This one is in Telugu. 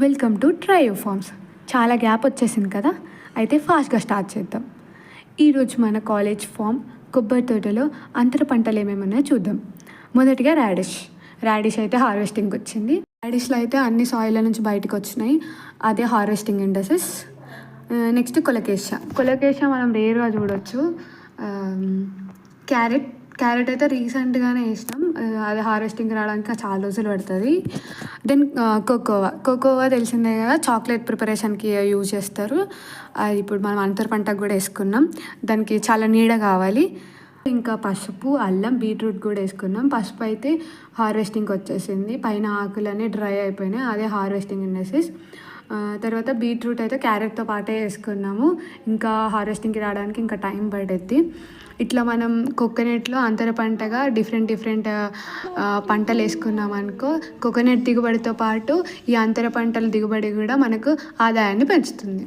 Welcome to Trio Farms. చాలా గ్యాప్ వచ్చేసింది కదా, అయితే ఫాస్ట్గా స్టార్ట్ చేద్దాం. ఈరోజు మన కాలేజ్ ఫామ్ కొబ్బరి తోటలో అంతర పంటలు ఏమేమి ఉన్నాయో చూద్దాం. మొదటిగా రాడిష్ అయితే హార్వెస్టింగ్ వచ్చింది. రాడిష్లో అయితే అన్ని సాయిల్ నుంచి బయటకు వచ్చినాయి, అదే హార్వెస్టింగ్ ఇండసెస్. నెక్స్ట్ కొలకేష మనం రేర్గా చూడొచ్చు. క్యారెట్ అయితే రీసెంట్గానే వేసినాం, అది హార్వెస్టింగ్ రావడానికి చాలా రోజులు పడుతుంది. దెన్ కోకోవా తెలిసిందే కదా, చాక్లెట్ ప్రిపరేషన్కి యూజ్ చేస్తారు. అది ఇప్పుడు మనం అంతర పంటకు కూడా వేసుకున్నాం, దానికి చాలా నీడ కావాలి. ఇంకా పసుపు, అల్లం, బీట్రూట్ కూడా వేసుకున్నాం. పసుపు అయితే హార్వెస్టింగ్కి వచ్చేసింది, పైన ఆకులన్నీ డ్రై అయిపోయినాయి, అదే హార్వెస్టింగ్ ఇండసెస్. తర్వాత బీట్రూట్ అయితే క్యారెట్తో పాటే వేసుకున్నాము, ఇంకా హార్వెస్టింగ్కి రావడానికి ఇంకా టైం పడుద్ది. ఇట్లా మనం కోకోనట్లో అంతర పంటగా డిఫరెంట్ పంటలు వేసుకున్నాం అనుకో, కోకోనట్ దిగుబడితో పాటు ఈ అంతర పంటల దిగుబడి కూడా మనకు ఆదాయాన్ని పెంచుతుంది.